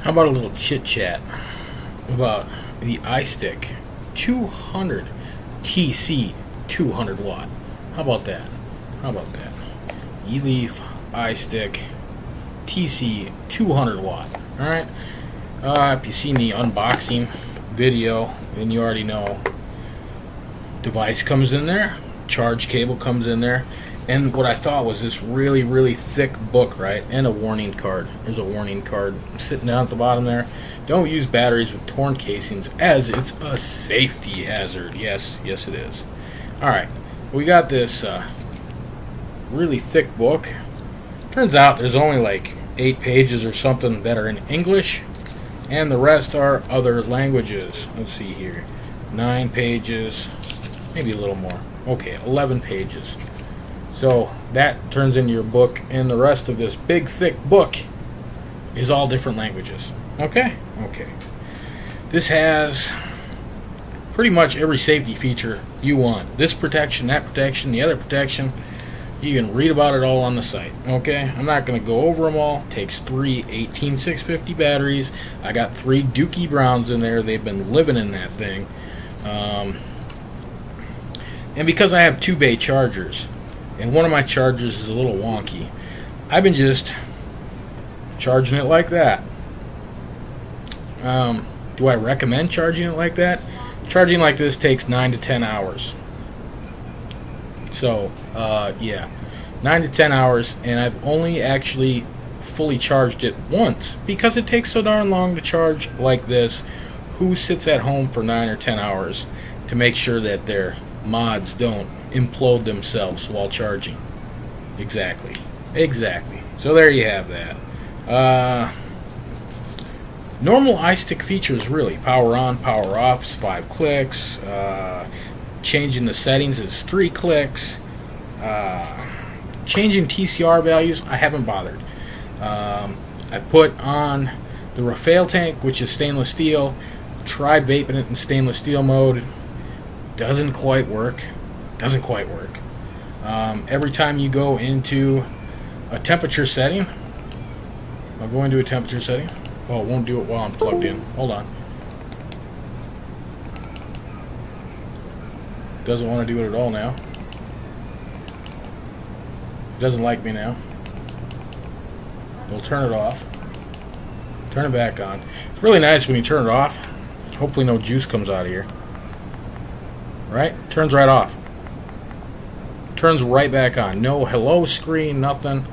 How about a little chit chat about the Istick 200 TC200W? How about that? How about that? E-Leaf Istick TC200W. Alright? If you've seen the unboxing video, then you already know device comes in there, charge cable comes in there, and what I thought was this really, really thick book, right? And a warning card. There's a warning card sitting down at the bottom there. Don't use batteries with torn casings as it's a safety hazard. Yes, yes it is. Alright, we got this really thick book. Turns out there's only like 8 pages or something that are in English, and the rest are other languages. Let's see here. 9 pages, maybe a little more. Okay, 11 pages. So that turns into your book, and the rest of this big thick book is all different languages. Okay? Okay. This has pretty much every safety feature you want. This protection, that protection, the other protection. You can read about it all on the site. Okay? I'm not going to go over them all. It takes 3 18650 batteries. I got 3 Dookie Browns in there. They've been living in that thing. And because I have 2-bay chargers, and one of my chargers is a little wonky, I've been just charging it like that. Do I recommend charging it like that? Charging like this takes 9 to 10 hours. So, yeah, 9 to 10 hours, and I've only actually fully charged it once because it takes so darn long to charge like this. Who sits at home for 9 or 10 hours to make sure that their mods don't implode themselves while charging? Exactly. Exactly. So there you have that. Normal iStick features, really. Power on, power off is 5 clicks. Changing the settings is 3 clicks. Changing TCR values, I haven't bothered. I put on the Rafael tank, which is stainless steel. Tried vaping it in stainless steel mode. Doesn't quite work. Doesn't quite work. Every time you go into a temperature setting, I'll go into a temperature setting. Oh, it won't do it while I'm plugged in. Hold on. Doesn't want to do it at all now. Doesn't like me now. We'll turn it off. Turn it back on. It's really nice when you turn it off. Hopefully no juice comes out of here. Right? Turns right off. Turns right back on. No hello screen, nothing.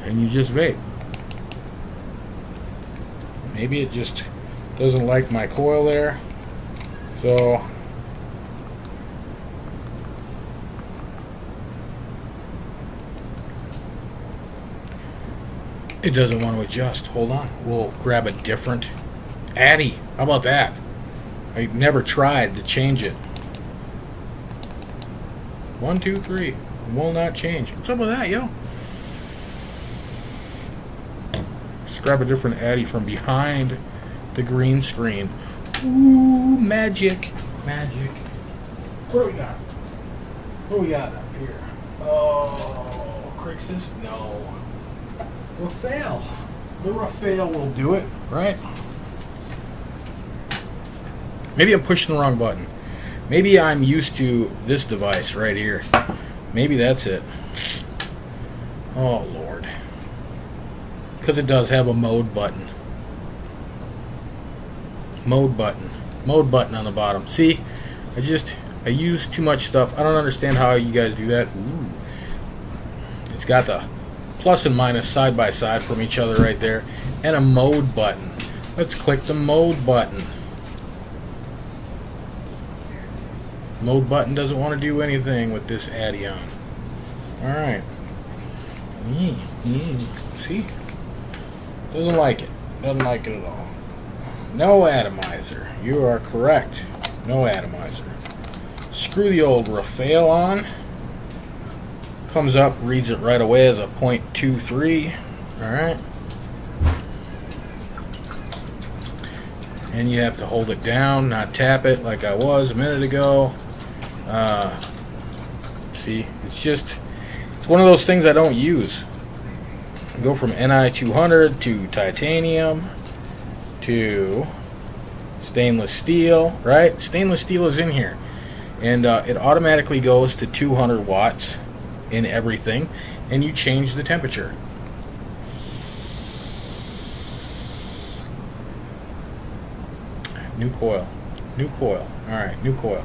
And you just vape. Maybe it just doesn't like my coil there. So it doesn't want to adjust. Hold on. We'll grab a different Addy. How about that? I never tried to change it. 1, 2, 3. Will not change. What's up with that, yo? Let's grab a different Addy from behind the green screen. Ooh, magic. Magic. What do we got? What do we got up here? Oh, Crixus? No. Rafael. The Rafael will do it, right? Maybe I'm pushing the wrong button. Maybe I'm used to this device right here. Maybe that's it. Oh, Lord. Because it does have a mode button. Mode button. Mode button on the bottom. See? I use too much stuff. I don't understand how you guys do that. Ooh. It's got the plus and minus side by side from each other right there. And a mode button. Let's click the mode button. Mode button doesn't want to do anything with this Addy on. Alright. See? Doesn't like it. Doesn't like it at all. No atomizer. You are correct. No atomizer. Screw the old Rafael on. Comes up, reads it right away as a 0.23. Alright. And you have to hold it down, not tap it like I was a minute ago. See, it's It's one of those things I don't use. I go from Ni200 to titanium to stainless steel, right? Stainless steel is in here. And it automatically goes to 200 watts in everything, and you change the temperature. New coil. New coil. Alright, new coil.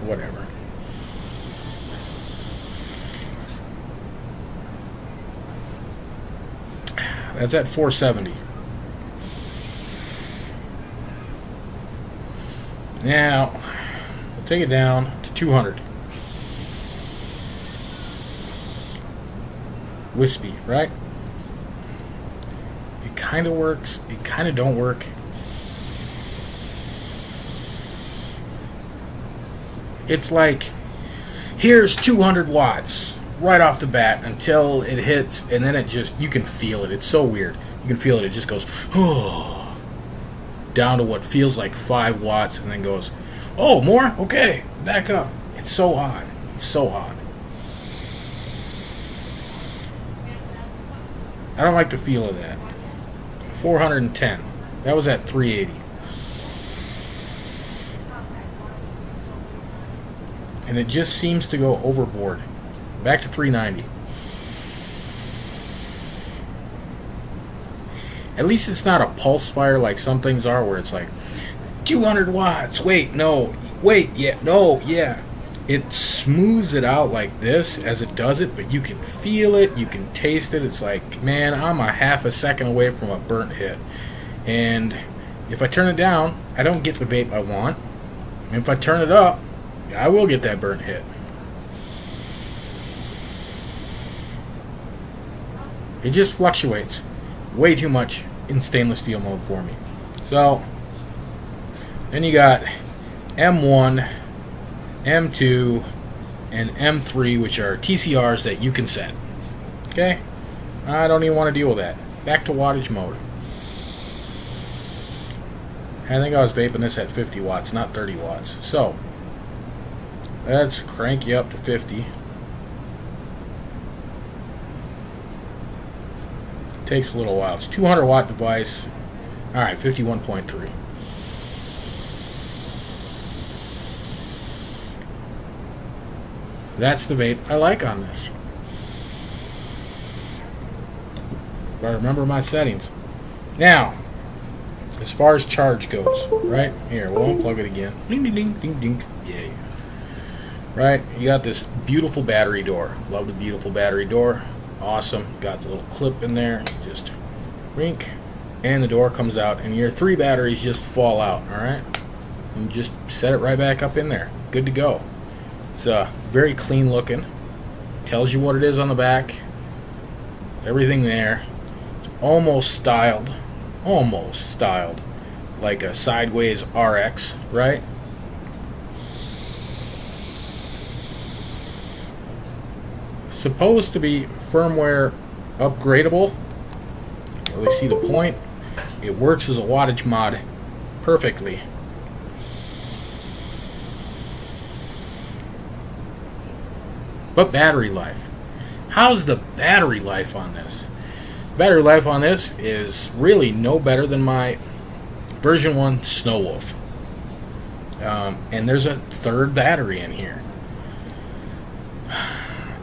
Whatever. That's at 470. Now, we'll take it down to 200. Wispy, right? It kind of works. It kind of don't work. It's like, here's 200 watts right off the bat until it hits, and then it just, you can feel it. It's so weird. You can feel it. It just goes, oh, down to what feels like 5 watts, and then goes, oh, more? Okay, back up. It's so odd. It's so odd. I don't like the feel of that. 410. That was at 380. And it just seems to go overboard. Back to 390. At least it's not a pulse fire like some things are, where it's like 200 watts. Wait, no. Wait, yeah, no, yeah. It smooths it out like this as it does it, but you can feel it, you can taste it. It's like, man, I'm a half a second away from a burnt hit. And if I turn it down, I don't get the vape I want. And if I turn it up, I will get that burnt hit. It just fluctuates way too much in stainless steel mode for me. So, then you got M1, M2, and M3, which are TCRs that you can set. Okay? I don't even want to deal with that. Back to wattage mode. I think I was vaping this at 50 watts, not 30 watts. So, let's crank you up to 50. Takes a little while. It's a 200 watt device. Alright, 51.3. That's the vape I like on this. But remember my settings. Now, as far as charge goes, right? Here, we'll unplug it again. Ding, ding, ding, ding, ding. Yeah. Right? You got this beautiful battery door. Love the beautiful battery door. Awesome. Got the little clip in there. Just rink. And the door comes out. And your 3 batteries just fall out. Alright? And just set it right back up in there. Good to go. It's very clean looking. Tells you what it is on the back. Everything there. It's almost styled like a sideways RX, right? Supposed to be firmware upgradable. Really see the point. It works as a wattage mod perfectly. But battery life. How's the battery life on this? Battery life on this is really no better than my version 1 Snow Wolf. And there's a 3rd battery in here.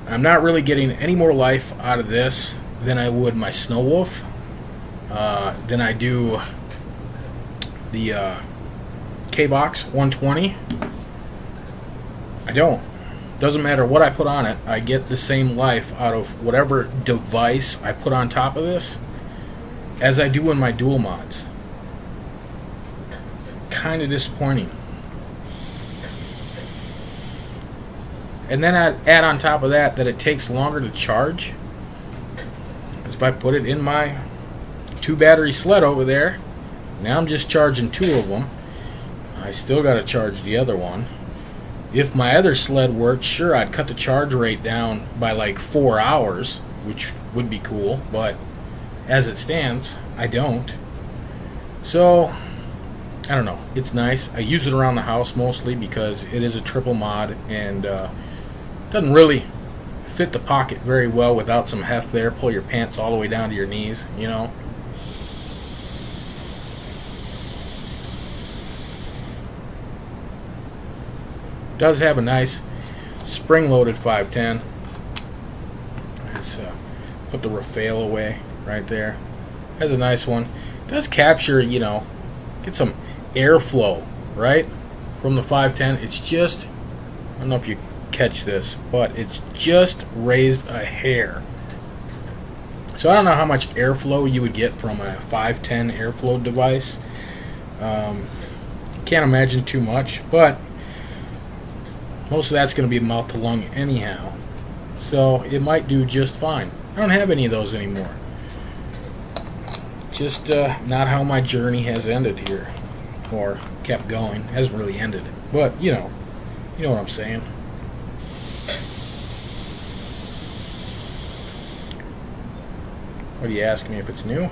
I'm not really getting any more life out of this than I would my Snow Wolf. Than I do the K-Box 120. I don't. Doesn't matter what I put on it, I get the same life out of whatever device I put on top of this as I do in my dual mods. Kind of disappointing. And then I'd add on top of that it takes longer to charge. As if I put it in my 2 battery sled over there. Now I'm just charging 2 of them. I still got to charge the other one. If my other sled worked, sure, I'd cut the charge rate down by like 4 hours, which would be cool, but as it stands, I don't. So, I don't know. It's nice. I use it around the house mostly because it is a triple mod and doesn't really fit the pocket very well without some heft there. Pull your pants all the way down to your knees, you know. Does have a nice spring-loaded 510. Let's put the Rafael away right there. Has a nice one. Does capture, you know, get some airflow, right, from the 510. It's just, I don't know if you catch this, but it's just raised a hair. So I don't know how much airflow you would get from a 510 airflow device. Can't imagine too much, but most of that's going to be mouth to lung anyhow. So it might do just fine. I don't have any of those anymore. Just not how my journey has ended here, or kept going. It hasn't really ended, but you know what I'm saying. What do you ask me if it's new?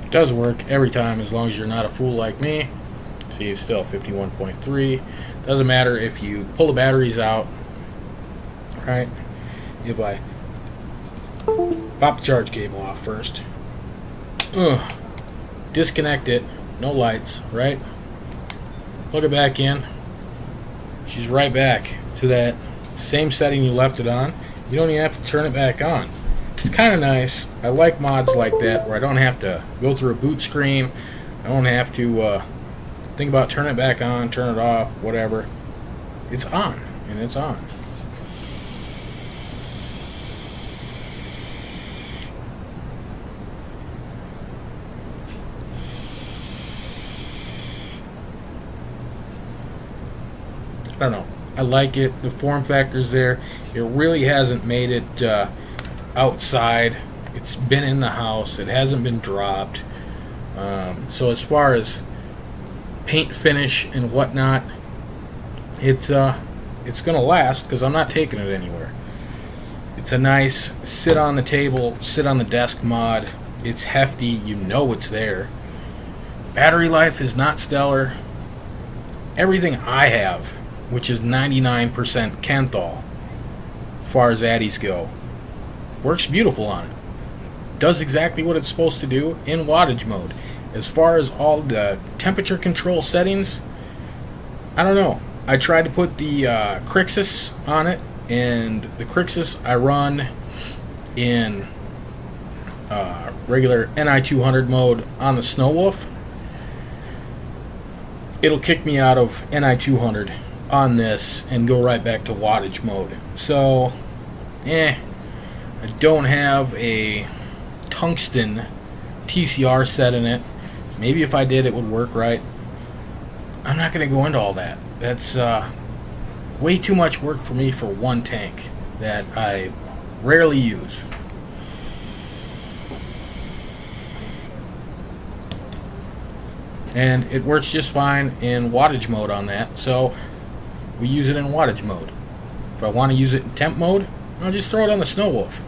It does work every time as long as you're not a fool like me. See, it's still 51.3. Doesn't matter if you pull the batteries out, right? If I pop the charge cable off first, disconnect it, no lights, right? Plug it back in. She's right back to that same setting you left it on. You don't even have to turn it back on. It's kind of nice. I like mods like that where I don't have to go through a boot screen. I don't have to think about turning it back on, turn it off, whatever. It's on, and it's on. I don't know. I like it. The form factor's there. It really hasn't made it outside. It's been in the house. It hasn't been dropped. So as far as paint finish and whatnot, it's gonna last because I'm not taking it anywhere. It's a nice sit on the table, sit on the desk mod. It's hefty. You know it's there. Battery life is not stellar. Everything I have, which is 99% Kenthal, as far as Addies go, works beautiful on it. Does exactly what it's supposed to do in wattage mode. As far as all the temperature control settings, I don't know. I tried to put the Crixus on it, and the Crixus I run in regular NI200 mode on the Snow Wolf. It'll kick me out of NI200 on this and go right back to wattage mode. So, I don't have a tungsten TCR set in it. Maybe if I did, it would work right. I'm not going to go into all that. That's way too much work for me for one tank that I rarely use. And it works just fine in wattage mode on that, so we use it in wattage mode. If I want to use it in temp mode, I'll just throw it on the Snow Wolf.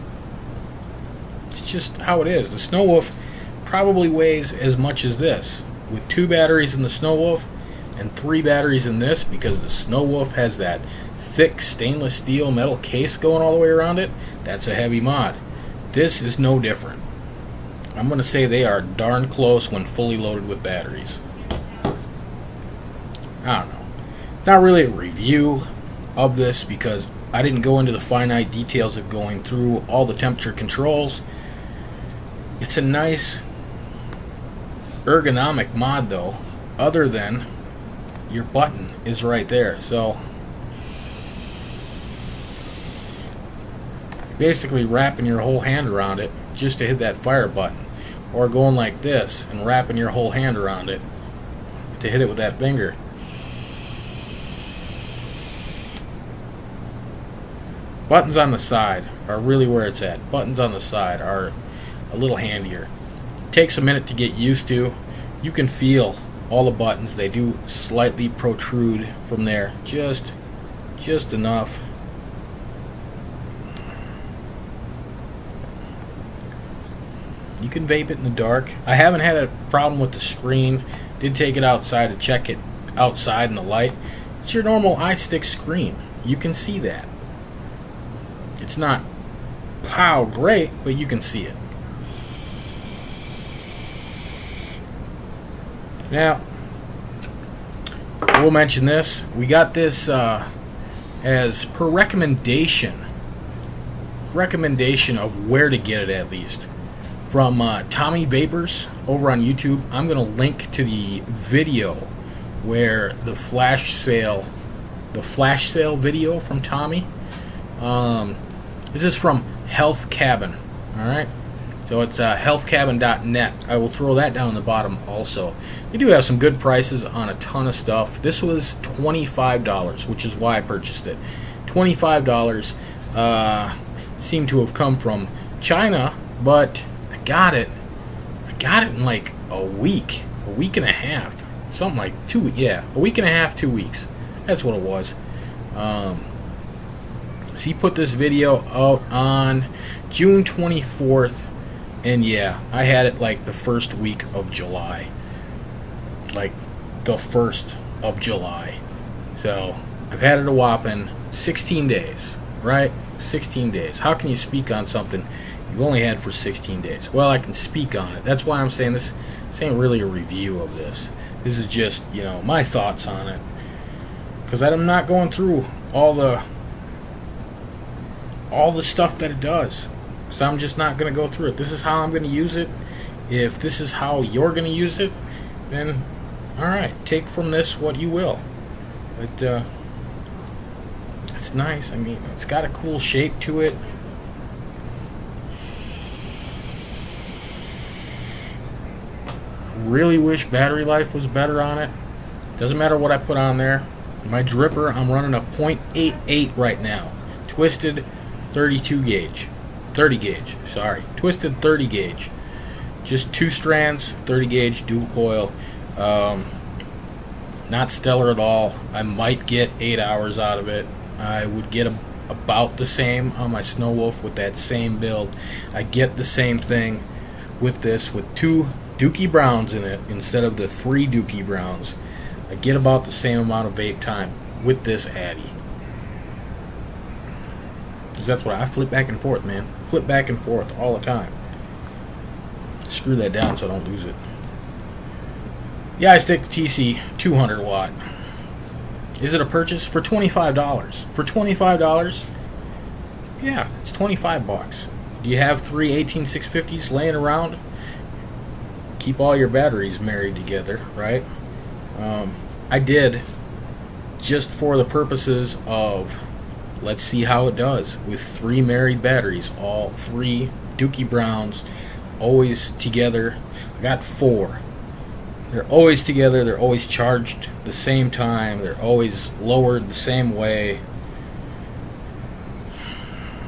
It's just how it is. The Snow Wolf probably weighs as much as this, with 2 batteries in the Snow Wolf and 3 batteries in this, because the Snow Wolf has that thick stainless steel metal case going all the way around it. That's a heavy mod. This is no different. I'm going to say they are darn close when fully loaded with batteries. I don't know. It's not really a review of this because I didn't go into the finite details of going through all the temperature controls. It's a nice ergonomic mod though, other than your button is right there. So basically wrapping your whole hand around it just to hit that fire button, or going like this and wrapping your whole hand around it to hit it with that finger. Buttons on the side are really where it's at. Buttons on the side are a little handier. It takes a minute to get used to. You can feel all the buttons. They do slightly protrude from there, just enough. You can vape it in the dark. I haven't had a problem with the screen. Did take it outside to check it outside in the light. It's your normal Istick screen. You can see that. It's not pow great, but you can see it. Now, we'll mention this. We got this as per recommendation of where to get it, at least, from Tommy Vapors over on YouTube. I'm going to link to the video where the flash sale video from Tommy. This is from Health Cabin. All right, so it's healthcabin.net. I will throw that down in the bottom also. They do have some good prices on a ton of stuff. This was $25, which is why I purchased it. $25. Seemed to have come from China, but I got it in like a week and a half, something like 2 weeks. Yeah, a week and a half, 2 weeks. That's what it was. So he put this video out on June 24th, and yeah, I had it like the first week of July. Like the 1st of July. So I've had it a whopping 16 days, right? 16 days. How can you speak on something you've only had for 16 days? Well, I can speak on it. That's why I'm saying this ain't really a review of this. This is just, my thoughts on it. Because I'm not going through all the stuff that it does. Because I'm just not going to go through it. This is how I'm going to use it. If this is how you're going to use it, then alright, take from this what you will. But it's nice. I mean, it's got a cool shape to it. Really wish battery life was better on it. Doesn't matter what I put on there. My dripper, I'm running a .88 right now. Twisted 30 gauge. Twisted 30 gauge. Just 2 strands, 30 gauge, dual coil. Not stellar at all. I might get 8 hours out of it. I would get about the same on my Snow Wolf with that same build. I get the same thing with this with 2 Dookie Browns in it instead of the 3 Dookie Browns. I get about the same amount of vape time with this Addy. Because that's what I flip back and forth, man. Flip back and forth all the time. Screw that down so I don't lose it. Yeah, I stick TC200W. Is it a purchase? For $25. For $25? Yeah, it's 25 bucks. Do you have 3 18650s laying around? Keep all your batteries married together, right? I did, just for the purposes of let's see how it does with 3 married batteries, all 3 Dookie Browns, always together. I got 4. They're always together. They're always charged the same time. They're always lowered the same way.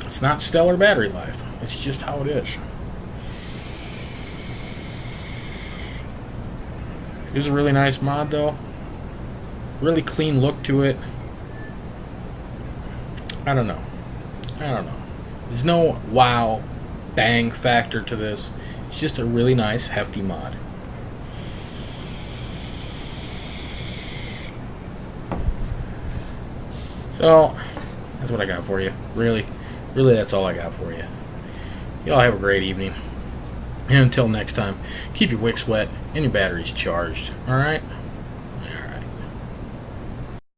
It's not stellar battery life. It's just how it is. It is a really nice mod, though. Really clean look to it. I don't know. There's no wow, bang factor to this. It's just a really nice, hefty mod. So, that's what I got for you. Really, that's all I got for you. Y'all have a great evening. And until next time, keep your wicks wet and your batteries charged. Alright?